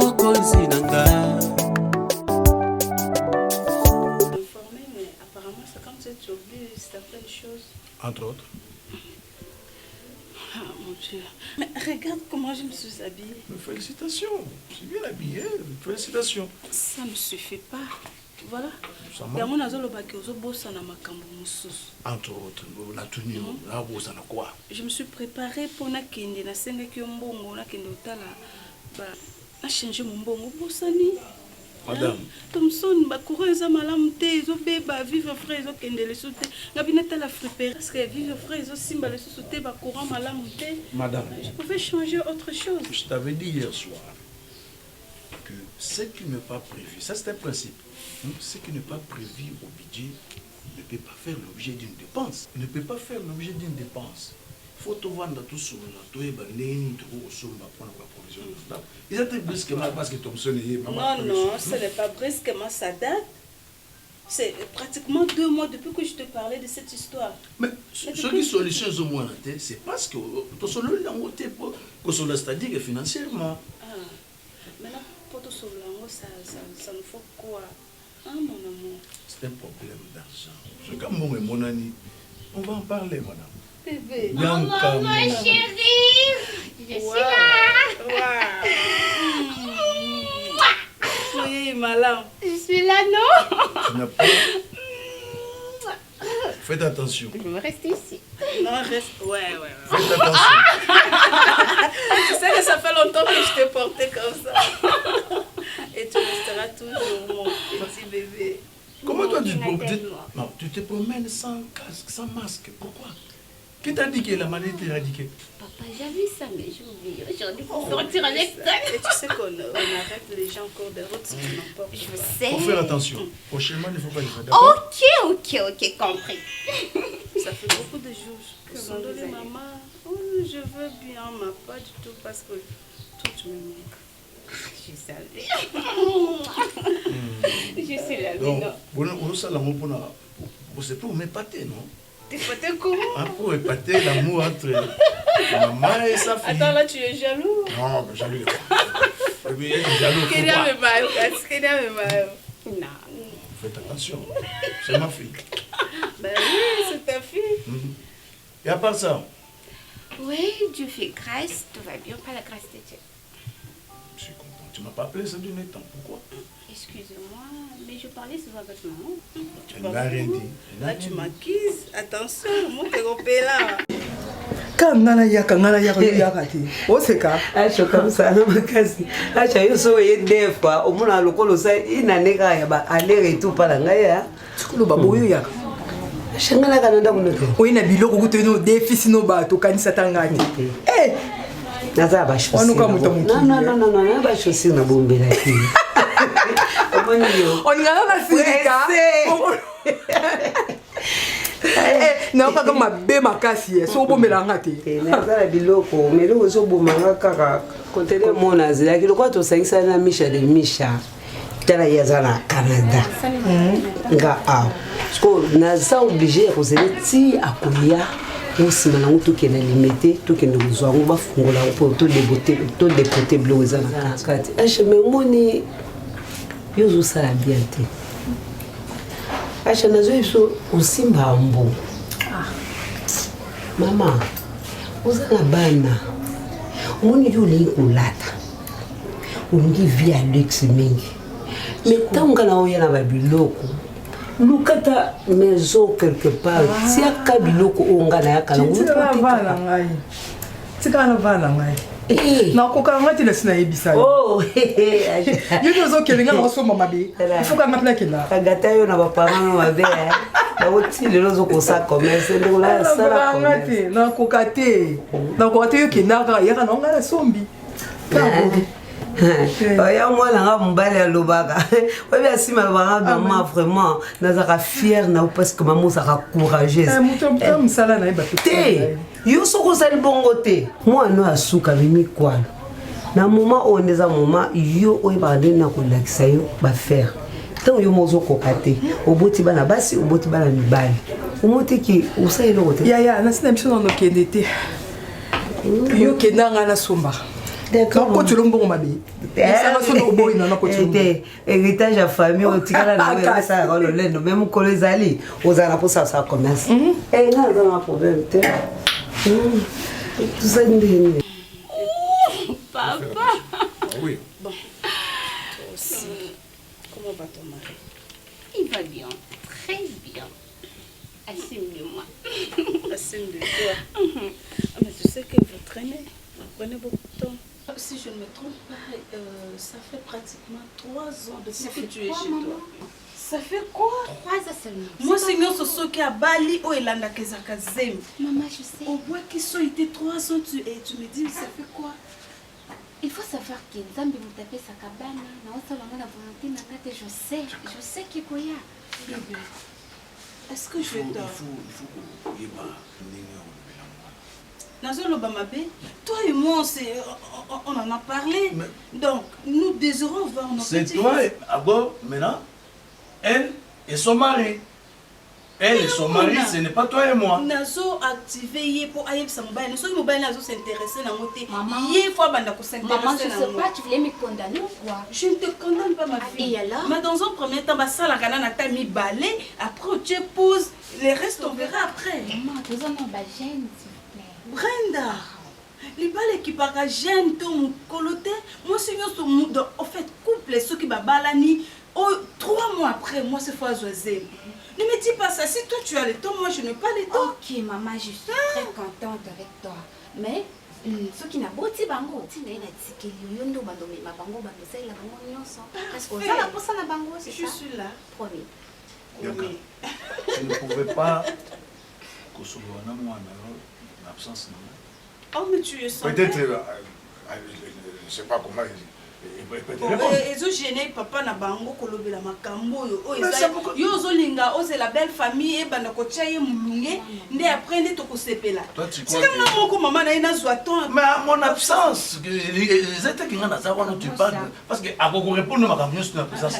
mokonzi nanga. Informé, mais apparemment c'est comme si tu oublies certaines choses. Entre autres. Ah mon Dieu. Mais regarde comment je me suis habillée. Mais félicitations. Je suis bien habillée. Félicitations. Ça ne suffit pas. Voilà. Entre autres, la tenue, la rose, la quoi. Je me suis préparée pour na kende na senga ki mbongo na kende otala ba na changer mon bongo bosani. Madame. Thomson ba courir malamu te zo be ba vivre frère zo kende le soute. Ngabina tala friperie parce que vivre frère zo simba le soute ba courant malamu te. Madame. Je pouvais changer autre chose. Je t'avais dit hier soir que ce qui n'est pas prévu, ça c'est un principe. Ce qui n'est pas prévu au budget ne peut pas faire l'objet d'une dépense. Il ne peut pas faire l'objet d'une dépense. Il faut tout vendre tout sur la toile, pour la provision. Ils étaient brusquement parce que Thomson est maman. Non, ce n'est pas brusquement, ça date. C'est pratiquement 2 mois depuis que je te parlais de cette histoire. Mais ce qui solution au moins, c'est parce que Thomson est en côté pour c'est-à-dire financièrement. Ah, maintenant, pour tout cela, ça nous faut quoi? Ah, mon amour. C'est un problème d'argent. Je comme mon ami, on va en parler, madame. Bébé. Maman, ma chérie, je suis là. Soyez malin. Je suis là, non? Tu n'as pas... Faites attention. Je vais rester ici. Non, reste. Ouais. Faites attention. Tu sais que ça fait longtemps que je t'ai porté comme ça. Et tu resteras toujours mon petit bébé. Comment toi tu te promènes sans casque, sans masque? Pourquoi? Qui t'a dit que la maladie est éradiquée? Papa, j'ai vu ça, mais j'ai oublié. Aujourd'hui, pour sortir avec ça. Et tu sais qu'on arrête les gens encore de route, c'est n'importe quoi. Je sais. Faut faire attention. Prochainement, il ne faut pas le faire. D'accord? Ok, compris. Ça fait beaucoup de jours que maman, je veux bien, mais pas du tout parce que tout me manque. Je savais. Je suis là, donc, non. c'est pour m'épater, non? T'épater comment? Pour épater l'amour entre maman et sa fille. Attends, là, tu es jaloux? Non, mais jaloux. Oui, jaloux. Non. Faites attention. C'est ma fille. Ben oui, c'est ta fille. Et à part ça? Oui, Dieu fait grâce. Tout va bien, pas la grâce de Dieu. Je suis content. Tu ne m'as pas appelé ça d'une temps. Pourquoi? Excusez-moi, mais je parlais souvent avec maman. Elle n'a rien dit. Là, tu m'acquises. Attention, mon père là. Quand ngana yaka ti oseka acho kamsa na makasi acha yoso ye defa omuna lokolo sa inaneka ya ba alere tout pala ngaya tukulu baboyo yaka shangala kana nda kunote oina biloko kuteno defisi no bato kanisa tangani naza ba shosi non ba shosi na bombela ki omoni yo oningana na sirika na kaka mabe makasi so bomelanga te na biloko meloko so bomanga kaka kontene mona zela ki lokwa to sangisa na Misha tala yazana Canada nga sko na za obligé ko zele ti akoya osima na mutu ke na limité to ke ndo zwangu bafungola ko to dépoter bleu zana kati acheme moni yozo sala bien te acha nazo iso usimba mbo mama uzana bana moni yuli kulata ungi via luxe mingi metanga na oyana ba biloko lukata maison quelque part si akabiloko onga na yakala tika bana ngai na kokanga ti lesina ebisa yo zo kelinga na soma mabe ifuka ngapla kila kagata yo na bapanga mabe na oti lelo zo kosa commerce ndeko la sala ngati na kokate yo kinaka yaka na ngala sombi ya mwana nga mbali ya lobaka obi asima lobaka maman vraiment nazaka fière na parce que maman saka courageuse muto msala na eba te yo soko sali bongo te mwana asuka mimi kwalo na moma oneza moma yo oyeba ndeni na kolakisa yo ba faire tant yo mozo kokate oboti bana basi oboti bana mibali omoti ki usayelo kote ya na sina mshono no kende te yo kendanga na somba D'accord. Donc, tu l'as bon, ma vie. Héritage à famille, on tire la ça, on le lève, même quand les alliés, aux arabes pour ça, ça commence. Et là, on a un problème. Tout ça, Papa. Oui. Bon, toi aussi. Comment va ton mari? Il va bien, très bien. Assume de moi. Assume de toi. Ah, mais tu sais que vous traînez. Vous prenez beaucoup de temps. Si je ne me trompe pas, ça fait pratiquement 3 ans depuis que tu es chez toi. Ça fait quoi? 3 ans seulement. Moi, Seigneur, ce soir qui a Bali, oh, il a la Kezakazem. Maman, je sais. Au bois qui sont été 3 ans, tu me dis, ça fait quoi? Il faut savoir que Nzambi m'a tapé sa cabane. Je sais qu'il y a. Est-ce que je dors? Il faut qu'il y ait Nazolo Bamabé, toi et moi, on en a parlé. Mais donc, nous désirons voir nos petits. C'est toi, d'abord, maintenant, elle et son mari. Elle et son mari, ce n'est pas toi et moi. Nazo activé pour aller sa mobile. Nous sommes mobile, Nazo s'intéresser dans mon thé. Maman, je sais pas, tu voulais me condamner ou quoi? Je ne te condamne pas, ma fille. Et alors? Mais dans un premier temps, ça la gana n'a mis balai. Après, tu épouses. Les restes, on verra après. Maman, tu as un gêne, s'il vous plaît. Brenda, les balais qui parlent gêne, ton coloté. Moi, si nous sommes en fait couple, ceux qui babalani. 3 mois après, moi, c'est fois José. Ne me dis pas ça. Si toi tu as le temps, moi je n'ai pas le temps. Ok, maman, je suis très contente avec toi. Mais ce qui n'a pas été bango, tu n'as pas dit que yondo bandome ma bango bando c'est la bango nyonso. Parce que ça la posa na bango, c'est ça. Je suis là. Promis. Oui. Je ne pouvais pas que ce soit moi en absence. Oh, mais tu es sans. Peut-être, je ne sais pas comment. Ils ont gêné papa na bango kolobela makambo yo ozolinga c'est la belle famille et bana kotia ye mulunge nde après nde tokosepela c'est comme moko maman na ina zwaton mais à mon absence les états qui ngana ça tu parles parce que à ko répondre makambo sur la présence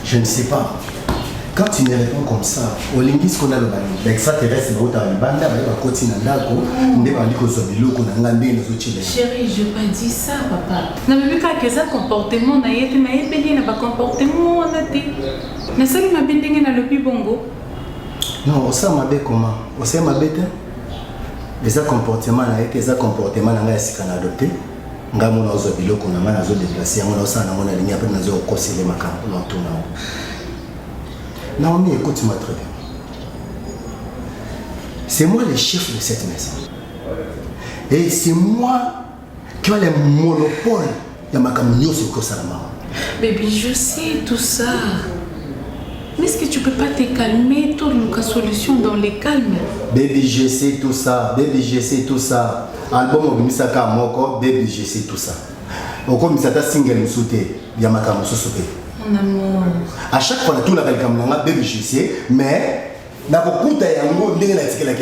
je ne sais pas. Quand tu me réponds comme ça, au linguiste qu'on a le bani, l'extraterrestre est au banda, il va continuer à l'ako, on est allé au zobilo, qu'on a ngandé nos outils. Chérie, je n'ai pas dit ça, papa. Je n'ai pas que ça comportement, je n'ai pas comportement, mais ça, il m'a bien dit le plus bongo. Non, ça m'a bien comment? Ça m'a bien dit. Les comportements, les comportements, les adopté. Nga mona zobilo, qu'on a mal à zo déplacer, on a ça, on a ligné après, on a cassé les macams, on a tourné. Naomi, écoute-moi très bien. C'est moi le chef de cette maison. Et c'est moi qui ai le monopole de ma camion sur Kosalama. Baby, je sais tout ça. Mais est-ce que tu peux pas te calmer, trouver une solution dans les calmes? Baby, je sais tout ça. Baby, je sais tout ça. Album Misaka Moko, baby, je sais tout ça. Oko Misata single Moussouté, Yamaka Moussouté. Mon amour. À chaque fois, tout le monde baby, je sais, mais Nakokuta Yango, n'est pas la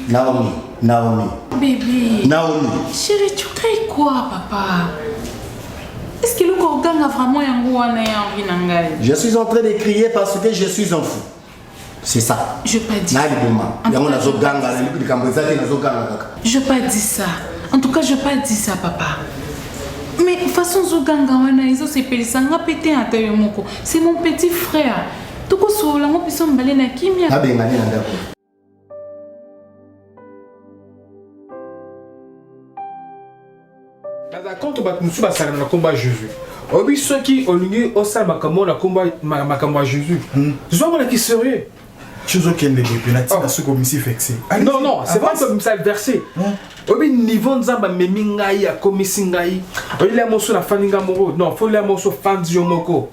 Naomi, Naomi. Bébé. Naomi. Chérie, tu crées quoi, papa? Est-ce que le Korgang a vraiment un Je suis en train de crier parce que je suis un fou. C'est ça. Je n'ai pas dit ça. Je n'ai pas dit ça. En tout cas, je n'ai pas dit ça, papa. Mais de toute façon, c'est mon petit frère. Tout ce que je quand on va faire le combat Jésus. Oui, ceux qui ont lieu au sein de combat Jésus. Je vois qui serait. Chose qui est vexé. Non, non, c'est pas comme ça le verset. Au niveau de Zamba Memingaï, à Komisingaï, il y a un morceau de Faninga Moro. Non, il faut le morceau Fanzio Moko.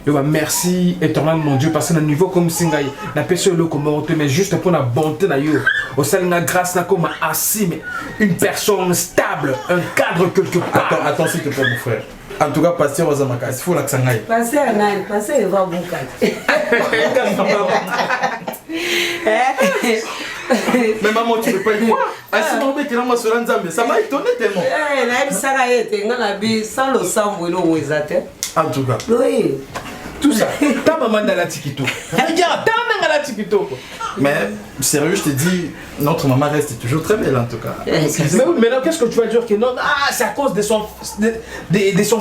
Merci éternel mon Dieu parce que le niveau comme Singaï n'a pas sur le comment mais juste pour la bonté na yo au sein de la grâce na comme assis mais une personne stable un cadre quelque part. Attends s'il te plaît mon frère. En tout cas pasteur Ozamaka il faut la Sangaï. Pasteur Nani, pasteur va bon mais maman tu peux pas y croire. À ce moment que l'on sur Nzambe ça m'a étonné tellement. Na bisaka yete ngana bi sans le sang welo wezate. En tout cas. Oui. Tout ça. Ta maman dans la tikito. Regarde, ta maman dans Mais sérieux, je te dis, notre maman reste toujours très belle en tout cas. Mais maintenant, qu'est-ce que tu vas dire que non, c'est à cause de son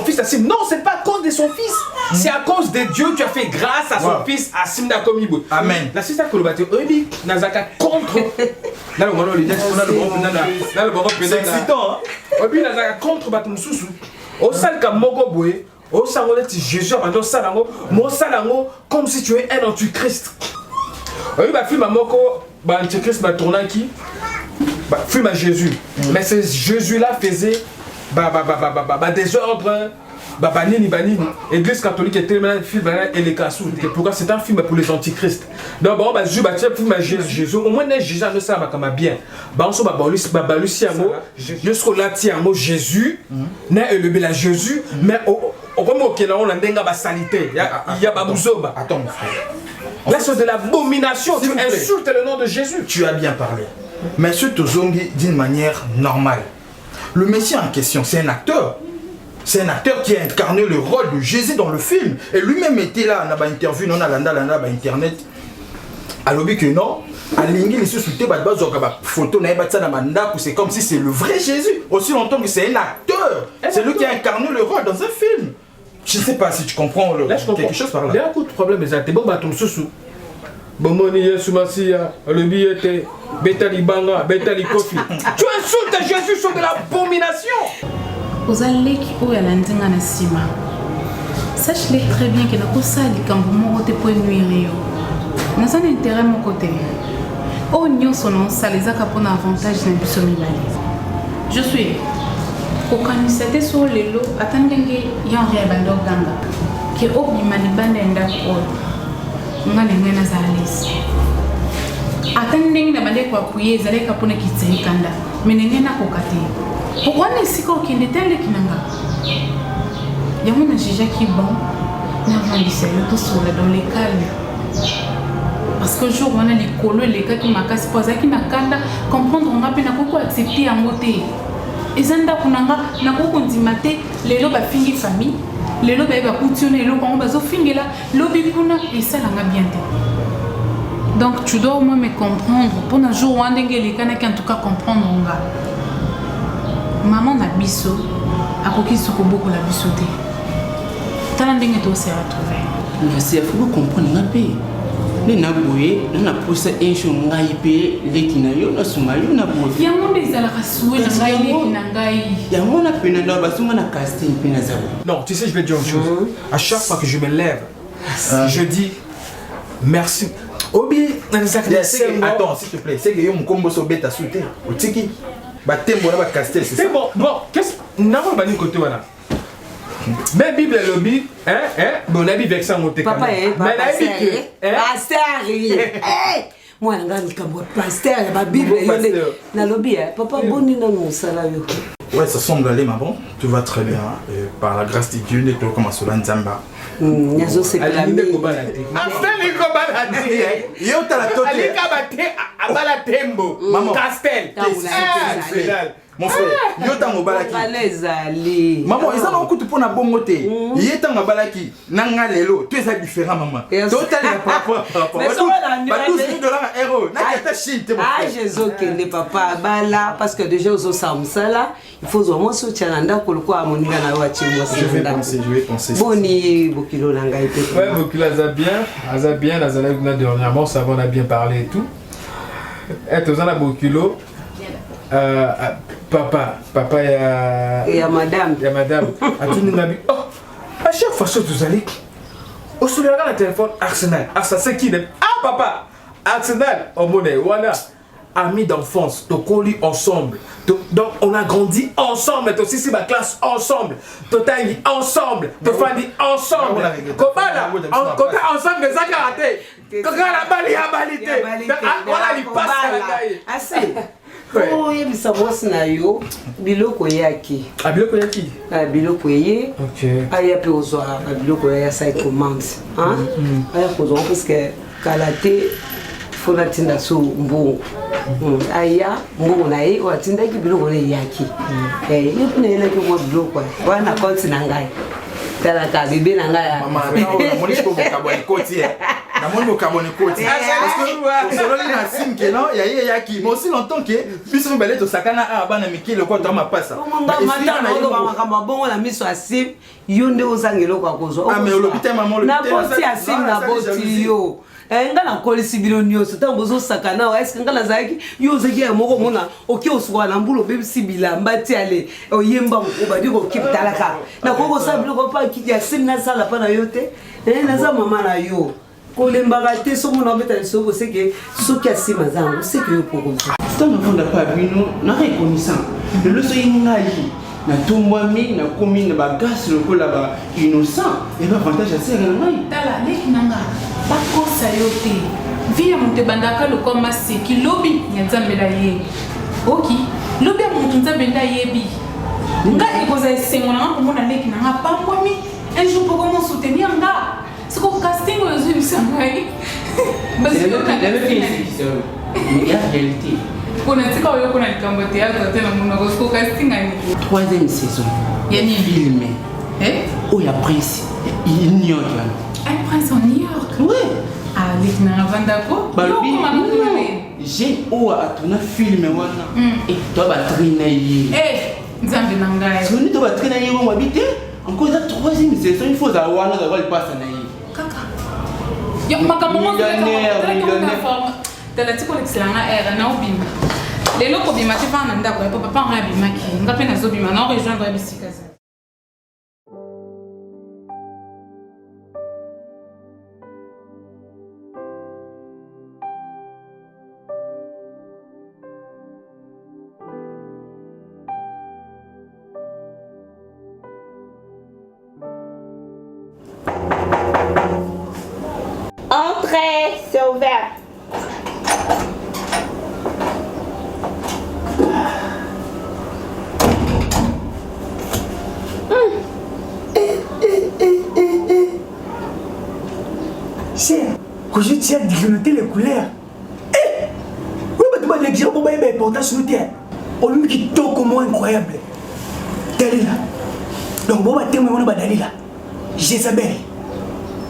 fils Assim. Non, c'est pas à cause de son fils. C'est à cause de Dieu qui a fait grâce à son fils Assim Nakomibo. Amen. La sister Kolobate, Obi, Nazaka contre. Là, le moment, c'est excitant, hein. Obi, Nazaka contre Batum Soussou. Au Salka Mogo Boé. Oh, ça va être Jésus, moi, comme si tu es un antichrist. Oui, bah, film à Moko, bah, antichrist, bah, tournant qui bah, film à Jésus. Mais ce Jésus-là faisait des ordres, banini. Église catholique était un film et les cassous. Pourquoi c'est un film pour les antichrists. Donc, bon, bah, Jésus, bah, tu as film à Jésus. Au moins, Jésus, ça va comme bien. Bah, on se bat, jusqu'au latin, Jésus, n'est le la Jésus, mais au moment où on a une salité, il y a Babouzoba. Attends, mon frère. Là, c'est de l'abomination. Tu insultes le nom de Jésus. Tu as bien parlé. Mais ce Tozongi d'une manière normale. Le Messie en question, c'est un acteur. C'est un acteur qui a incarné le rôle de Jésus dans le film. Et lui-même était là, on a une interview, on a internet. Alors, que non, c'est comme si c'est le vrai Jésus. Aussi longtemps que c'est un acteur. C'est lui qui a incarné le rôle dans un film. Je ne sais pas si tu comprends quelque chose par là. Il y a un coup de problème, mais c'est bon, bah, ton sous-sous. Bomoni, Soumassia, le billet, Betali Banga, Betali Kofi. Tu insultes Jésus sur de l'abomination. Aux allées qui ont à l'indinga sima. Sache-les très bien que la cosa du cambo te peut nuire. Nous avons un intérêt mon côté. Oh, nous sommes ça les a capon avantage dans le sommet. Je suis. Kokanisate sur les lots, attendez yan rebando ganga. Qui obi manibanda ndako. Ngale ngena zalis. Attendez na bande kwa kuye zale kapone kitse kanda. Menengena kokate. Pourquoi ne siko kinde tele kinanga? Yamuna jija ki bon. Na vandise tout sur dans les calmes. Parce que jour on a les colo les cas qui makasi poza ki nakanda comprendre on a pe na koko accepter en moté. Ezanda kunanga na koko ndimate lelo ba fingi famille lelo ba ba coutionner lelo ba zo fingela lobi kuna et ça langa bien te. Donc tu dois au moins me comprendre pour un jour on les kana qui en tout cas comprendre nga. Maman na biso akoki soko beaucoup la bisoté. Tala ndenge to se retrouver. Mais c'est faut comprendre nga pe. Les naboué, on a poussé un chou ngaïpé, les kinayo, na sumayo, na boue. Il y a mon des alakasoué, il y a mon appel dans la basuma na casting pinazabo. Non, tu sais, je vais dire une chose. À chaque fois que je me lève, je dis merci. Obi, attends, s'il te plaît, c'est que mon combo so bête à sauter. Au tiki, tembo na castel, c'est ça. C'est bon, qu'est-ce que n'a pas ni côté voilà. Mais Bible est lobby, bon la Bible avec ça monter papa mais la Bible pasteur moi nga nikambo pasteur la Bible na lobby papa boni na musala yo. Ouais, ça semble aller, mais bon, tout va très bien. Et par la grâce de Dieu, nous sommes comme Solan Zamba. Nyazo c'est la mine. Maman. Castel. Mon frère, yo tango balaki. Maman, ils ont beaucoup pour na bongoté. Yé tango balaki. Nanga lelo, tout ça différent maman. Totalement par rapport. Mais $12 héros. Na kata shit. Ah, Jésus kende papa bala parce que déjà aux samsala, il faut vraiment soutien nanda kolko amoninga na wachi moi. Je vais penser. Boni bokilo nanga ite. Ouais, bokilo aza bien, na dernièrement ça on a bien parlé et tout. Et tous na bokilo papa et à madame. Oh, à chaque fois que vous allez, au soulèvement le téléphone Arsenal. C'est qui? Ah papa, Arsenal, on monnaie, voilà. Amis d'enfance, donc on lit ensemble. Donc on a grandi ensemble, aussi c'est ma classe ensemble. Totangi ensemble, Tofandi ensemble. Comment ensemble des karaté. Quand la balle a balité. Voilà, il passe à la gaille. Assez. Oh, il y a des na yo biloko yaki. Ah biloko yaki. Ah biloko yé. OK. Aya pe ozo biloko ya ça commande. Hein? Aya ozo parce que kalaté faut la tinda so mbongo. Aya mbongo na ye o tinda ki biloko ne yaki. Eh, il ne le ko biloko. Wana konti na ngai. Tala ka bébé na ngai. Maman, on moni ko ka bo koti. namoni mokabone koti parce que sololi na sim ke non ya ye ya ki mais aussi longtemps que biso mbele to sakana a bana mikile ko to mapasa ngama bongo na miso ya sim yo nde ozangelo kwa kozo ah mais olobite maman na boti ya sim na boti yo nga na kolisi bino nyonso ntango bozosakana wa eske nga nazalaki yo ozaki ya moko mona oki osuka na mbula obebisi bilamba ti ale oyemba obadi kokipe talaka nakoki kosala biloko mpa kiti ya sim nasala mpa na yo te naza mama na yo kolembaka te somona obeta lisoko seke soki asima zango seke yo pokoza ntango navanda mpa bino na reconnaissant lelo soki ngai natombwami nakomi na bagasi lokola ba innocent eba avantage asere na ngai tala leki na nga bakosa yo te vi ya moto ebandaka lokwa maseki lobi ya nzambe na yebi oki lobi ya moto nzambe nde ayebi nga ekozala esengo na nga komona leki na nga pambwami un jour poko mosoutenir nga siko casting oyo ozwibisa ngai ya réalité mpona tika oyoko na likambo te aza te na monoko siko casting ani 3e saison yani filme oyo ya prince New York wana un prince en New York oui ah leki na nga vandako j'ai oyo atuna filme wana to batrina ye nzambe na ngai soni to batrina ye ngo mabi te encore eza 3e saison il faut za wana za lipasa na ye kaka yo makambo mo tala tiko lekisanga era na obima lelo kobima te pa na ndako ya papa nga abimaki nga mpe nazobima na rejoindre bisika za Entrez, c'est ouvert. Cher, quand je tiens à grignoter les couleurs, oui, mais tu m'as dit que j'ai un peu d'importance sur le terrain. On lui qui toque au moins incroyable. Dalila. Donc, bon, matin, on va Dalila. Jézabel.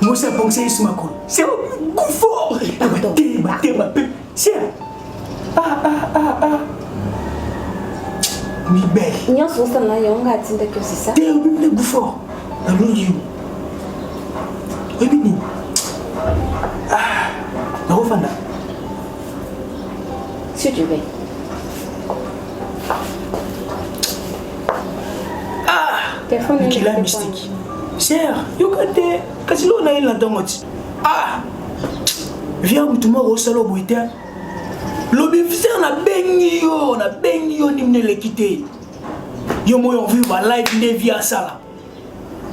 Moi, c'est un conseil sur ma cour. C'est un coup fort. Cher. Mi belle. Nyo sosa na yonga atinda que c'est ça. T'es un peu coup fort. Dans l'audio. Oui, Bini. Narofanda. Si tu veux. Qui la mystique. Cher, yokate, kasilo na ila ndongoti. Viens mutuma au salon boité. Lobi fiser na bengi yo ni mne lekite. Yo moyo vu ba live ne via sala.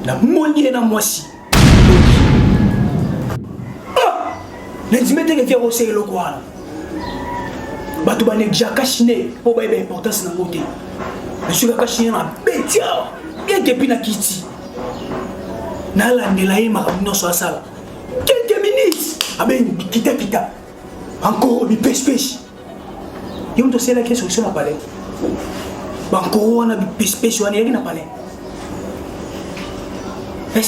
Na monye na mwasi. L'indimete que vient au selo quoi. Batu ba ne déjà kashine po ba ba importance na moté. Monsieur ka kashine na betia. Bien que pina kiti. Na la ndela ma no so sala. Quelques minutes. Aben kita. Encore bi pêche. Yo to sela que solution na palais. Encore on a bi pêche on est na palais. Je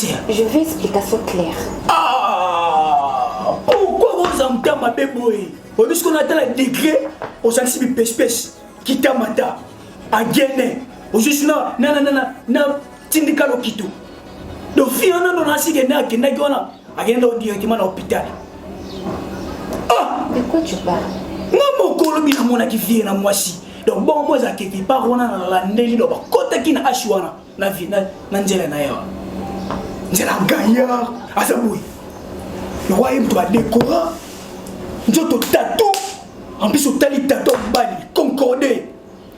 veux explication claire. Pourquoi vous en temps ma bébé? Puisqu'on a atteint le degré, on s'en dit pêche. Kita mata. A Guinée. Aujourd'hui na tindika lokito. Donc fiona no nasi kena kena kiona agenda directement à l'hôpital. De quoi tu parles? Maman kolobi na mona ki vie na mwasi. Donc bon moi za keki pa rona na la ndeli do ba kota ki na ashwana na vie na njela na yawa. Njela gaillard azaboui. Le royaume doit décorer. Njoto tatou. En plus au tali tatou bani concordé.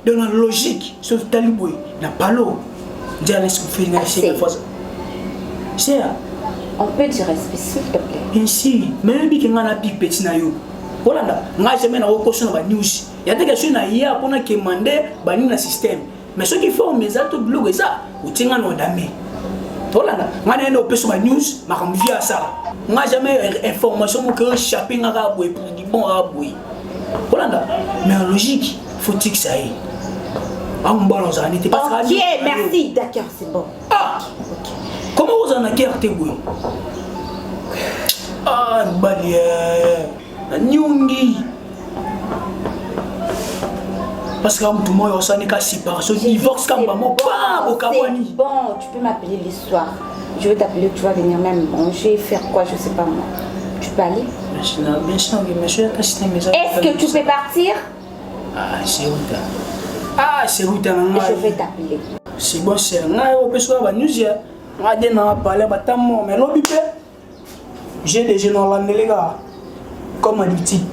Dans la logique, ce taliboué n'a pas l'eau. Déjà, laisse-moi finir la fois. Cher. On peut dire respect, s'il te plaît. Bien sûr. Même si on a piqué petit naïo. Voilà, on a jamais eu question de news. Il y a des questions hier pour nous demander le système. Mais ce qui fait mes autres blogs, ça, ou tiens nos dames. Voilà, on a une option de news, mais on vient à ça. On n'a jamais information pour que shopping arabe ou pour du bon arabe. Voilà, mais en logique, faut-il que ça aille. Ok, merci, d'accord, c'est bon. Comment vous en avez carte? Ah, mobali nyongi. Parce que tout le monde a une séparation, divorce comme maman, pas au Kabouani. Bon, tu peux m'appeler l'histoire. Je vais t'appeler, tu vas venir même manger, faire quoi, je sais pas moi. Tu peux aller? Bien sûr, est-ce que tu peux partir? Ah, c'est où? Ah, c'est où? Je vais t'appeler. C'est bon, c'est là, on peut se voir, nous y on a des noms à parler, mais non, j'ai des jeunes en les gars, comme un petit.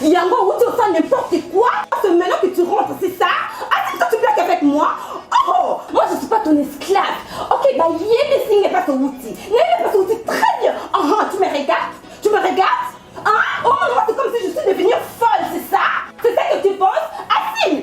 Yango, où tu fais n'importe quoi, c'est maintenant que tu rentres, c'est ça? Est-ce que tu blagues avec moi? Oh, moi je suis pas ton esclave. Ok, bah yé n'est pas ton outil. N'est pas ton outil, très bien. Tu me regardes? Tu me regardes? Oh, moi c'est comme si je suis devenue folle, c'est ça? C'est ça que tu penses? Assine!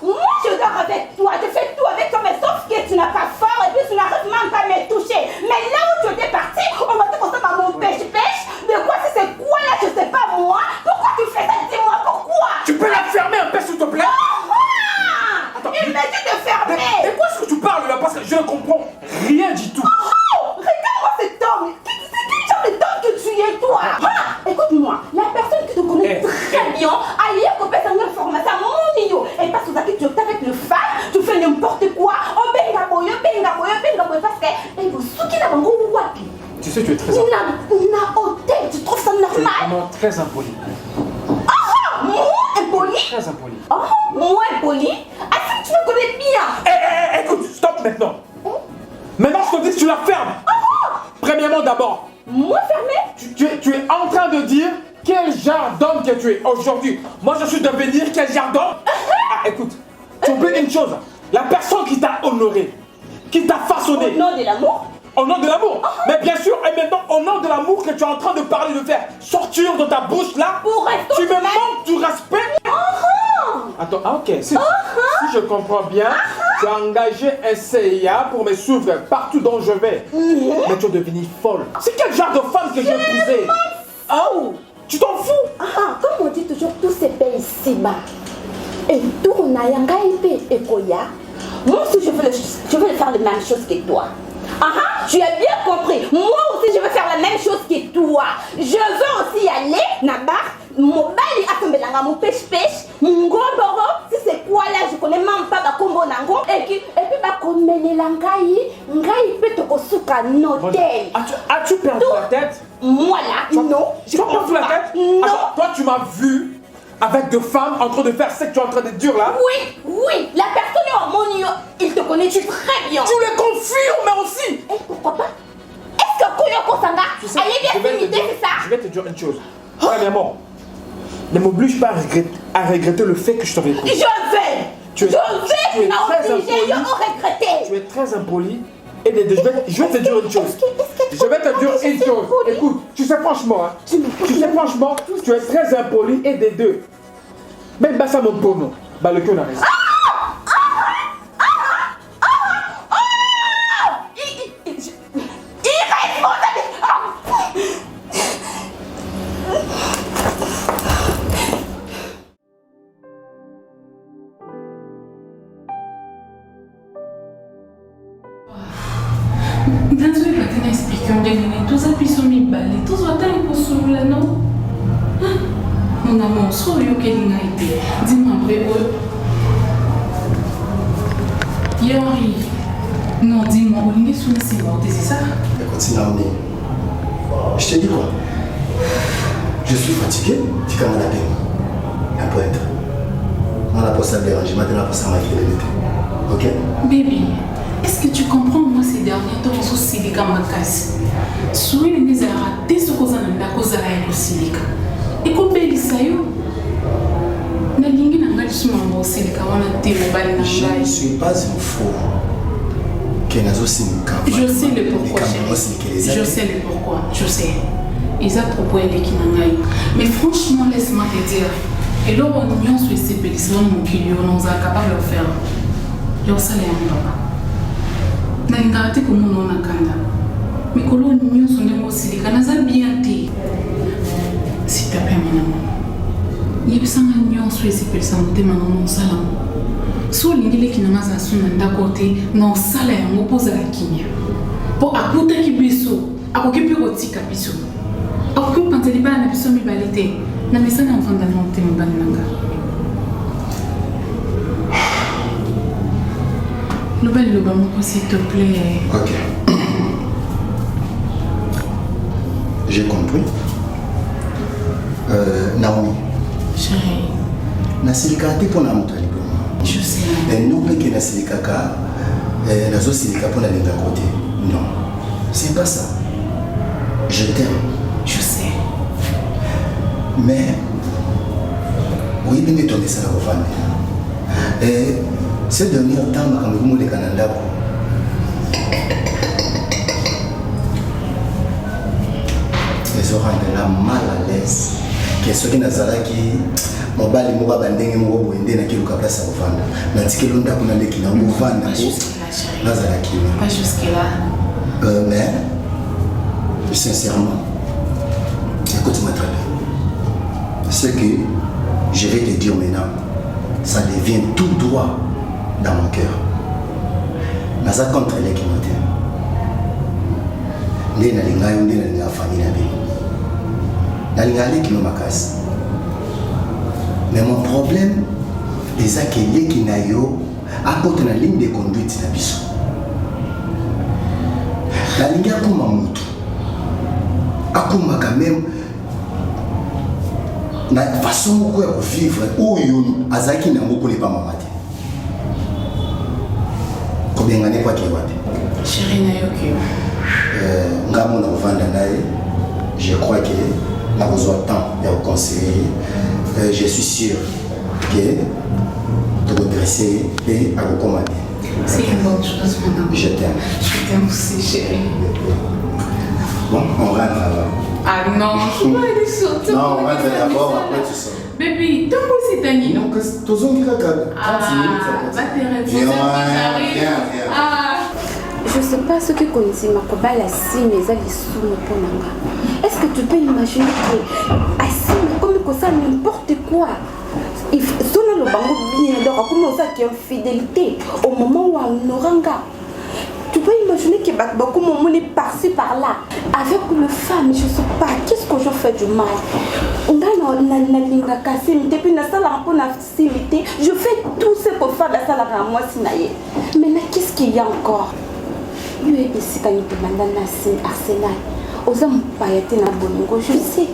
Moi je dors avec toi, je fais tout avec toi, mais sauf que tu n'as pas fort et puis tu n'arrives même pas à me toucher. Mais là où tu étais parti, on va te commencer par mon pêche-pêche. Mais quoi, si c'est quoi là, je sais pas moi? Pourquoi tu fais ça? Dis-moi pourquoi? Tu peux la fermer un peu s'il te plaît? Attends, il m'a dit de fermer. Et quoi est-ce que tu parles là? Parce que je ne comprends rien du tout. Regarde-moi cet homme. C'est quel genre d'homme que tu es toi? Écoute-moi, la personne qui te connaît très bien a hier coupé son information à mon milieu. Et parce que tu es avec le fan, tu fais n'importe quoi. Oh benga boyo, parce que et vous souki na bango wapi. Tu sais, tu es très impoli. Na hôtel, tu trouves ça normal? Non, très impoli. Moi impoli? Très impoli. Moi impoli? Est-ce que tu me connais bien? Écoute, stop maintenant. Maintenant, je te dis que tu la fermes. Premièrement, d'abord. Moi fermé? Tu es en train de dire quel genre d'homme que tu es aujourd'hui. Moi, je suis devenir quel genre d'homme? Écoute, tu oublies une chose. La personne qui t'a honoré, qui t'a façonné. Au nom de l'amour? Au nom de l'amour. Mais bien sûr, et maintenant, au nom de l'amour que tu es en train de parler, de faire sortir de ta bouche là, tu me manques du respect. Attends, ok, si je comprends bien, tu as engagé un CIA pour me suivre partout dont je vais. Mais tu es devenue folle. C'est quel genre de femme que j'ai épousée? Tu t'en fous? Comme on dit toujours, tout se paye ici-bas. Et tout, on a yangaïpé et koya. Moi aussi, je veux faire la même chose que toi. Tu as bien compris. Moi aussi, je veux faire la même chose que toi. Je veux aussi aller, Nabar, mon bali à mon pêche-pêche, mon goboro, si c'est quoi là, je connais même pas ma combo nango. Et puis, ma commune langaï, ngaï peut te kosuka notel. As-tu perdu la tête? Moi là, non. Tu as perdu la tête? Non. Attends, toi, tu m'as vu avec deux femmes en train de faire ce que tu es en train de dire là? Oui, la personne en mon niveau, il te connaît très bien. Tu le confirmes aussi. Et pourquoi pas? Est-ce que Koyoko Sanga a bien c'est ça? Je vais te dire une chose. Premièrement, ne m'oblige pas à regretter le fait que je t'avais épousé. Je vais regretter. Tu es très impoli. Et je vais te dire une chose. Je vais te dire une chose. Écoute, tu sais franchement, tu es très impoli et des deux. Même ça mon pono. Bah le cœur n'a raison. Nanzwe patena expliquer ndenge tous biso mibale tozwatali kosolola no mon amour so oyokeli ngai te dis-moi vrai oyo Yori non dis-moi olingi suna nsima ote c'est ça? Écoute Naomi, je te dis quoi? Je suis fatigué, tu peux m'en appeler. Un poète. On n'a pas ça déranger, maintenant pas ça ma fidélité. Ok? Baby, est-ce que tu comprends moi ces derniers temps on silika makasi? Souri les nezara te sokoza na ndako zala ya kosilika. Ekobelisa yo. Nalingi na ngai suma mo silika wana te mobali na ngai. Je ne suis pas un fou. Ok? nazo simika. Je sais le pourquoi, chérie. Je sais le pourquoi. Je sais. Ils ont proposé qui n'engaille. Mais franchement, laisse-moi te dire. Et là, on y a sur ces petits mon kilo, on est capable de faire. Et on s'allait en bas. Na ingati ko muno na kanda. Mikolo nyonso ndemo silika na za bien te. S'il te plaît mon amour. Yebisanga nyonso esipelisa motema na mosala. So lingile kinanga za suna ndako te na osala yango pozala kinya. Po akutaki biso, akoki pe kotika biso. Akoki panzeli bana na biso mibale te. Na mesana mvanda na motema bana nanga. Le bambou, s'il te plaît. Ok. J'ai compris. Naomi. Chérie. Nasilika te pour namuta liboma. Je sais. Mais non pas que nasilika ka nazo silika pour na linga côté. Non. C'est pas ça. Je t'aime. Je sais. Mais oui, bien étonné ça la revendre. Et ce dernier temps, quand vous m'avez Canada, les aura de la mal à l'aise. Que ceux qui n'azala qui mon bali mo ba ndenge mo bo ende na kiluka place à vendre. Na tikelo ndako na leki na mo vendre ko. Nazala qui. Pas jusque là. Mais sincèrement, écoute-moi très bien. Ce que je vais te dire maintenant, ça devient tout droit dans mon cœur. Naza contre les qui m'ont dit. N'a linga yo n'a la famille na bien. N'a linga les qui m'ont cassé. Mais mon problème, c'est que les qui n'a yo apportent la ligne de conduite na biso. La linga comme mamutu. Akuma quand même na façon moko ya vivre oyo azaki na moko le pas mamate. Combien d'années quoi qui est Chérie Nayoki. Ngamo na vanda nae. Je crois que n'a besoin de temps de conseiller. Je suis sûr que de redresser et à recommander. C'est une bonne chose, mon amour. Je t'aime. Je t'aime aussi, chérie. Bon, on rentre là-bas. Ah non, je vais aller sortir. Non, on rentre d'abord, après tu sors. Bébé, tant que c'est Tani. Non, que tu as un caca. Va te réveiller. Je sais pas ce que connaissait ma cobale à Sim et Zalisou pour Nanga. Est-ce que tu peux imaginer que à Sim, comme ça n'importe quoi, il sonne le bango bien, donc comment ça qui est fidélité au moment où on oranga. Tu peux imaginer que beaucoup de monde est par-ci par-là. Avec le femme, je ne sais pas, qu'est-ce que je fais du mal? On a linga cassé, depuis la salle à la facilité, je fais tout ce pour faire la salle à moi sinaye. Mais qu'est-ce qu'il y a encore? Je sais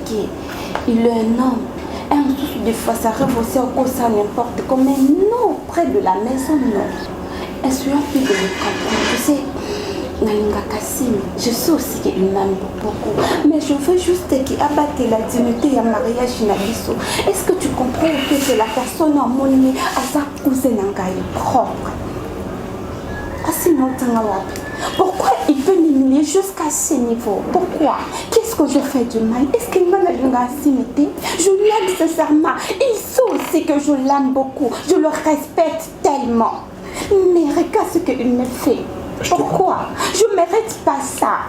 qu'il est un homme. Un souci de fois, ça rêve aussi encore ça n'importe comment. Non, près de la maison, non. Est-ce que tu peux le comprendre? Tu sais, je sais aussi qu'il m'aime beaucoup. Mais je veux juste qu'il abatte la dignité et le mariage Nabiso. Est-ce que tu comprends que c'est la personne en monnaie à sa cousine propre? Pourquoi il peut m'humilier jusqu'à ce niveau? Pourquoi? Qu'est-ce que je fais du mal? Est-ce qu'il m'a donné la simité? Je l'aime sincèrement. Il sait aussi que je l'aime beaucoup. Je le respecte tellement. Mais regarde ce qu'il me fait. Pourquoi? Je ne mérite pas ça.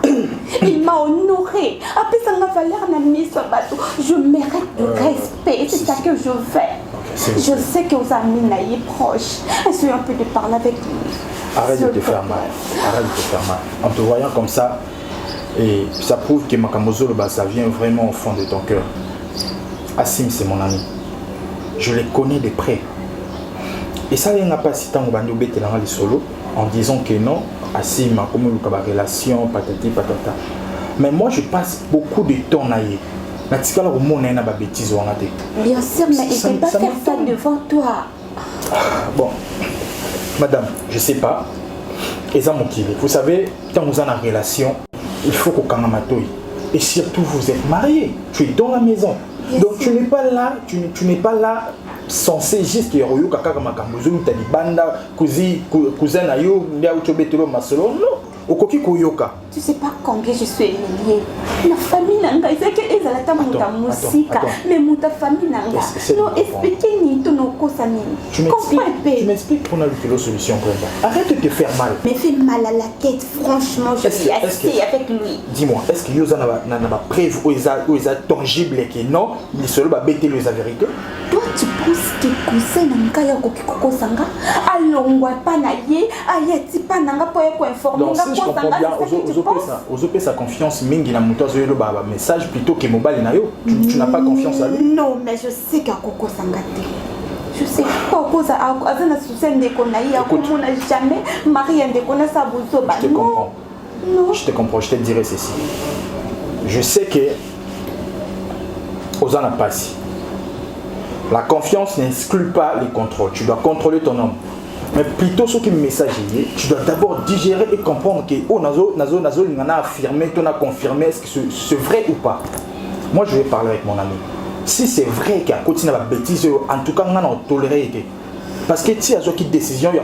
Il m'a honoré. Après ça, ma valeur n'a mis sur bateau. Je mérite du respect. C'est ça que je fais. Je sais que vos amis naïfs proches. Est-ce qu'on peut te parler avec lui? Arrête de te faire mal. Arrête de te faire mal. En te voyant comme ça, et ça prouve que Makamozo, ça vient vraiment au fond de ton cœur. Assim, c'est mon ami. Je les connais de près. Et ça, il n'y a pas si tant de solo en disant que non, Assim, comme une relation, patati, patata. Mais moi, je passe beaucoup de temps à y. Bien sûr, mais il ne peut pas faire ça devant toi. Bon. Madame, je ne sais pas. Vous savez, quand vous êtes en relation, il faut qu'on kamatoy. Et surtout, vous êtes mariés. Tu es dans la maison. Donc tu n'es pas là, tu n'es pas là censé juste yoyo kaka makambozo tali banda cousin na yo ndia utobetelo masolo non okoki koyoka. Tu sais pas combien je suis humiliée. La famille nanga c'est que ils allaient ta muta musique mais muta famille nanga. Non expliquez ni ton kosa ni. Tu m'expliques pour la solution Brenda. Arrête de te faire mal. Me fait mal à la tête franchement je suis assez avec lui. Dis-moi, est-ce que yoza na ba preuve ou eza tangible que non, il solo ba bêter les vérité? Toi tu penses que cousin nanga ya kokiko sanga alongwa pa na ye ayati pa nanga po ko informer nga je comprends bien, Ozope sa confiance mingi na muto zo yelo ba message plutôt que mobile na yo. Tu n'as pas confiance à lui? Non, mais je sais qu'à Koko Sangate. Je sais pas cause à Azana Susen de Konaï, à Komona jamais, Marie de Kona Sabuzo. Je te comprends. Non. Je te comprends, je te dirai ceci. Je sais que Ozana passe. La confiance n'exclut pas les contrôles. Tu dois contrôler ton homme. Mais plutôt ce qui me message, tu dois d'abord digérer et comprendre que oh nazo a affirmé, tu as confirmé, est-ce que c'est vrai ou pas. Moi je vais parler avec mon ami. Si c'est vrai qu'il y a continué la bêtise, en tout cas on a toléré. Parce que si il y a une décision, il y a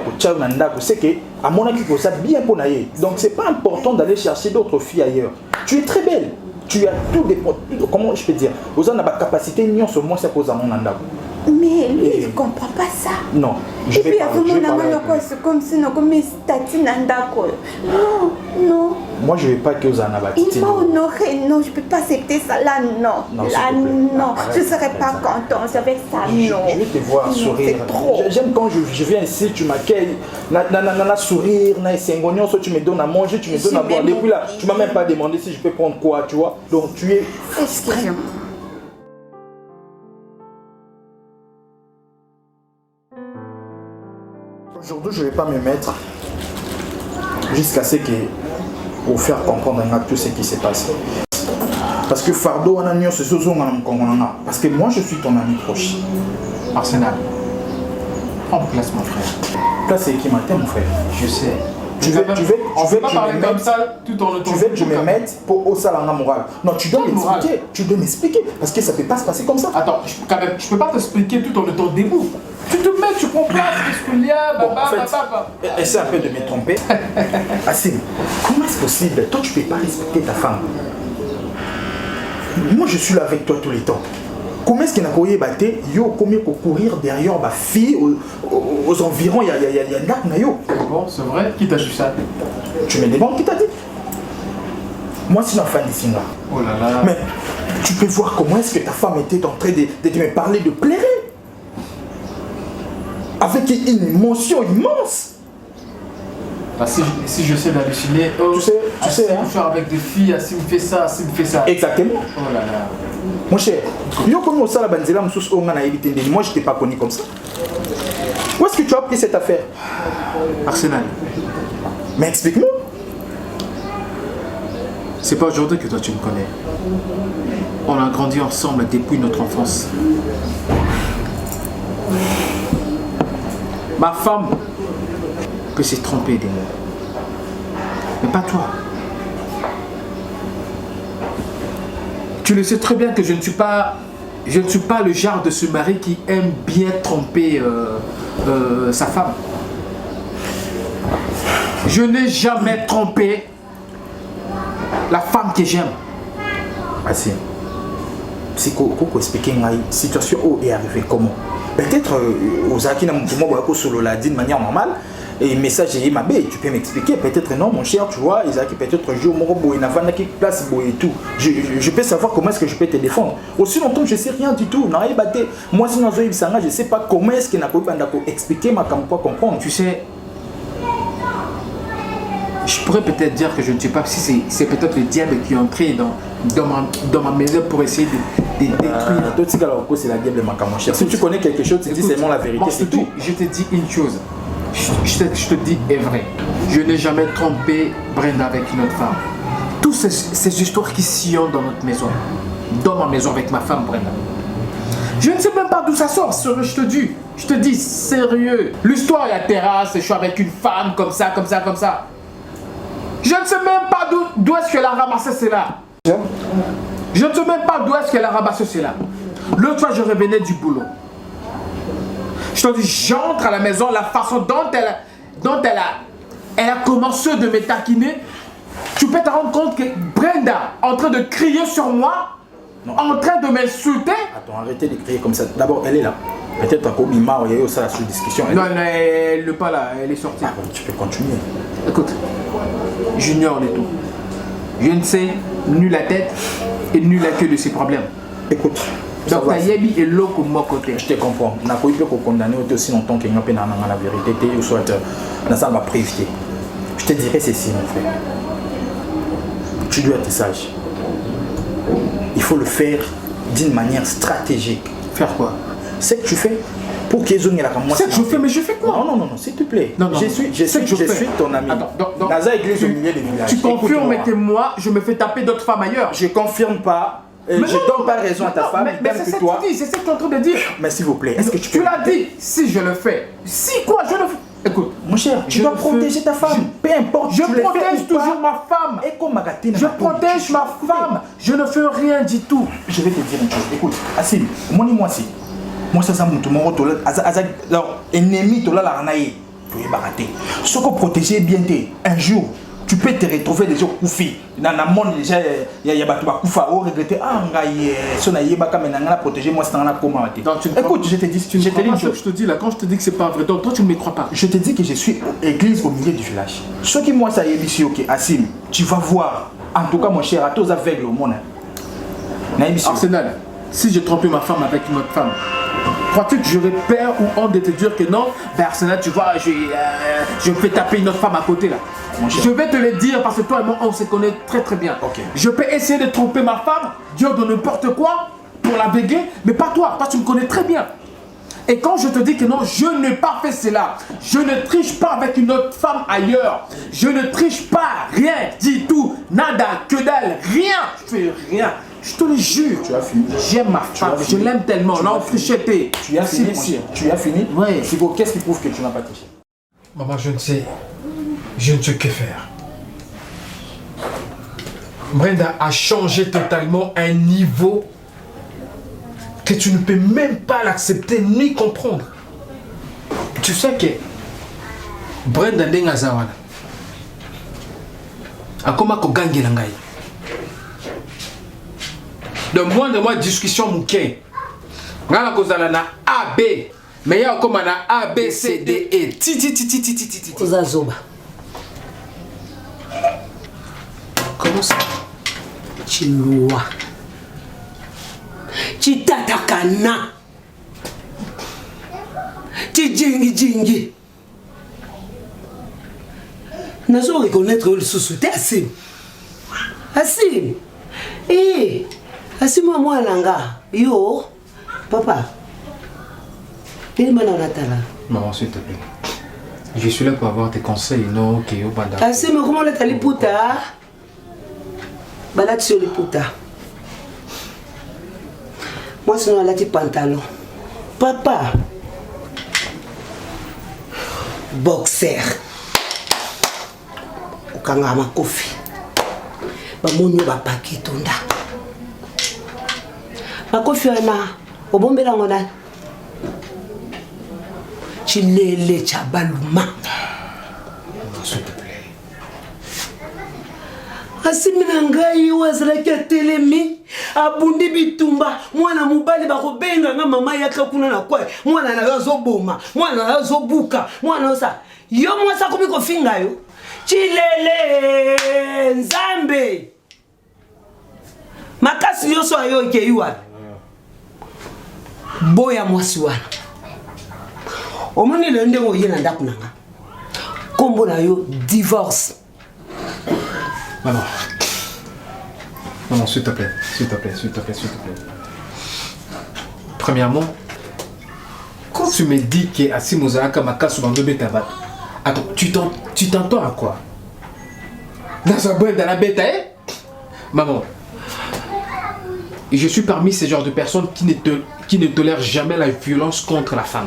c'est que à mon avis ça bien pour naïe. Donc c'est pas important d'aller chercher d'autres filles ailleurs. Tu es très belle. Tu as tout des comment je peux dire. Vous avez la capacité ni on se moins ça pose à mon anda. Mais lui, il ne comprend pas ça. Non, je vais parler. C'est comme si nous comme statine andako. Non. Moi, je ne vais pas que vous en avez. Il m'a honoré. Non, je ne peux pas accepter ça. Là, non. Là, non. Je ne serai pas contente avec ça. Non. Je vais te voir sourire. J'aime quand je viens ici, tu m'accueilles. Na sourire, na essengonion, soit tu me donnes à manger, tu me donnes à boire. Depuis là, tu ne m'as même pas demandé si je peux prendre quoi, tu vois. Donc, tu es. Excusez-moi. Aujourd'hui, je ne vais pas me mettre jusqu'à ce que pour faire comprendre tout ce qui s'est passé. Parce que fardeau, on a mis ce parce que moi, je suis ton ami proche. Arsenal, prends place, mon frère. Place c'est qui m'attend, mon frère. Je sais. Tu veux que je me mette pour au salon moral. Non, tu dois m'expliquer. Tu dois m'expliquer. Parce que ça ne peut pas se passer comme ça. Attends, quand même, je ne peux pas t'expliquer tout en étant debout. Tu te mets, tu comprends ce qu'il y a, essaie un peu de me tromper. Assim, comment est-ce possible? Toi, tu ne peux pas respecter ta femme. Moi, je suis là avec toi tous les temps. Comment est-ce qu'il y a un batté, yo, combien pour courir derrière ma fille aux environs, il y a un lac, yo. Bon, c'est vrai, qui t'a dit ça? Tu me demandes qui t'a dit? Moi, c'est l'enfant d'ici là. Oh là là. Mais tu peux voir comment est-ce que ta femme était en train de me parler de plairer. Avec une émotion immense. Bah, si je sais d'halluciner, oh, tu sais, hein? Je suis avec des filles, si me fait ça, si me fait ça. Exactement. Oh là là. Mon cher, moi je t'ai pas connu comme ça. Où est-ce que tu as pris cette affaire? Arsenal. Mais explique-moi. C'est pas aujourd'hui que toi tu me connais. On a grandi ensemble depuis notre enfance. Ma femme peut s'être trompée des mots. Mais pas toi. Tu le sais très bien que je ne suis pas le genre de ce mari qui aime bien tromper sa femme. Je n'ai jamais trompé la femme que j'aime. Ah si. C'est quoi expliquer la situation où est arrivée comment? Peut-être aux acquis d'un moment solo l'a dit de manière normale. Et message est ma bête, tu peux m'expliquer? Peut-être non, mon cher, tu vois, Isaac, peut-être un jour, mon qui place et tout. Je peux savoir comment est-ce que je peux te défendre. Aussi longtemps que je ne sais rien du tout. Moi, si je ne sais pas comment est-ce que je peux expliquer ma comprendre. Tu sais, je pourrais peut-être dire que je ne sais pas si c'est peut-être le diable qui est entré dans ma maison pour essayer de détruire. C'est la diable, mon cher. Si tu connais quelque chose, tu dis seulement la vérité, c'est tout. Je te dis une chose. Je te dis est vrai. Je n'ai jamais trompé Brenda avec une autre femme. Toutes ces histoires qui sillonnent dans notre maison. Dans ma maison avec ma femme Brenda. Je ne sais même pas d'où ça sort, je te dis sérieux. L'histoire est à terrasse, je suis avec une femme comme ça. Je ne sais même pas d'où est-ce qu'elle a ramassé cela. Je ne sais même pas d'où est-ce qu'elle a ramassé cela. L'autre fois, je revenais du boulot. Je te dis, j'entre à la maison, la façon dont elle a commencé de me taquiner. Tu peux te rendre compte que Brenda, en train de crier sur moi, en train de m'insulter. Attends, arrêtez de crier comme ça. D'abord, elle est là. Peut-être à Kobima, il y a eu ça sous discussion. Non, elle n'est pas là, elle est sortie. Ah, tu peux continuer. Écoute, j'ignore le tout. Je ne sais ni la tête et ni la queue de ces problèmes. Écoute. Donc, Tayebi est là comme mon côté. Je te comprends. Je n'ai pas pu condamner aussi longtemps qu'il n'y a pas la vérité. Ou soit dans ça, va préviter. Je te dirais ceci, mon frère. Tu dois être sage. Il faut le faire d'une manière stratégique. Faire quoi? C'est que tu fais pour qu'ils aient la moi. C'est que je fais, mais je fais quoi? Non, s'il te plaît. Non, je suis ton ami. Naza église au milieu des villages. Tu confirmes que moi, je me fais taper d'autres femmes ailleurs. Je confirme pas. Je ne donne pas raison à ta femme. Mais c'est ce que tu dis, c'est ce que tu es en train de dire. Mais s'il vous plaît, est-ce que tu peux... Tu l'as dit, si je le fais. Si quoi, je le fais. Écoute, mon cher, tu dois protéger ta femme. Peu importe. Je protège toujours ma femme. Je protège ma femme. Je ne fais rien du tout. Je vais te dire une chose. Écoute, Assim, moi si. Moi ça mon rôle. Alors, ennemi, tu l'as la ranaï. Tu es baraté. Ce que protéger bien, un jour, tu peux te retrouver déjà couffé. Dans le monde, déjà, il y a des gens qui regretter. Ah, si on a eu protéger, moi, c'est un comment. Écoute, je te dis une chose. Je te dis là, quand je te dis que c'est pas vrai, toi tu ne me crois pas. Je te dis que je suis église au milieu du village. Ce qui moi, ça y est ici, ok, Assim, tu vas voir. En tout cas, mon cher, à tous aveugles au monde. Arsenal, si j'ai trompé ma femme avec une autre femme, crois-tu que j'aurais peur ou honte de te dire que non, ben Arsenal, tu vois, je fais taper une autre femme à côté là. Je vais te le dire parce que toi et moi, on se connaît très très bien. Okay. Je peux essayer de tromper ma femme, dire de n'importe quoi pour l'aveugler, mais pas toi. Toi, tu me connais très bien. Et quand je te dis que non, je n'ai pas fait cela, je ne triche pas avec une autre femme ailleurs, je ne triche pas, rien, dis tout, nada, que dalle, rien, je fais rien. Je te le jure. Tu as fini. J'aime ma femme, je l'aime tellement. Là, on trichetait. Tu as fini. Tu as fini. Oui. Qu'est-ce qui prouve que tu n'as pas triché? Maman, je ne sais que faire. Brenda a changé totalement un niveau que tu ne peux même pas l'accepter ni comprendre. Tu sais que Brenda ndenga zawana akoma ko gangela ngai. De moi discussion mouké. Ngala kozala na A B mais ya koma na A B C D E ti. Kozazoba. Comment ça? Chilua. Chitatakana. Jingi. Nazo reconnaître le sous-souté Assim. Assim. Eh, Assim moi langa. Yo, papa. Quel mal on attend là? Maman, s'il te plaît. Je suis là pour avoir tes conseils, non, ok, au banda. Assim, mais comment on les puta? Balade sur les puta. Moi, sinon, elle a des pantalons. Papa. Boxer. Okanga makofi. Bamonyo ba paketonda. Makofi wana obombela ngona. Chilele cha baluma. S'il te plaît. Asimina ngai wazalaki atelemi abundi bitumba mwana mobali bakobenga nga mama yaka kuna na kwa mwana na azoboma mwana na azobuka mwana osa yo mwasa komi kofinga yo chilele nzambe makasi yoso ayo ikei wana boya mwasi wana omoni le ndenge oye na ndako nanga kombo na yo divorce. Maman, s'il te plaît. Premièrement, quand tu me dis que Assim Mozalaka Makasu Bandobe Tabat, attends, tu t'entends à quoi? Dans un boîte dans la bête, hein? Maman, je suis parmi ces genres de personnes qui ne tolèrent jamais la violence contre la femme.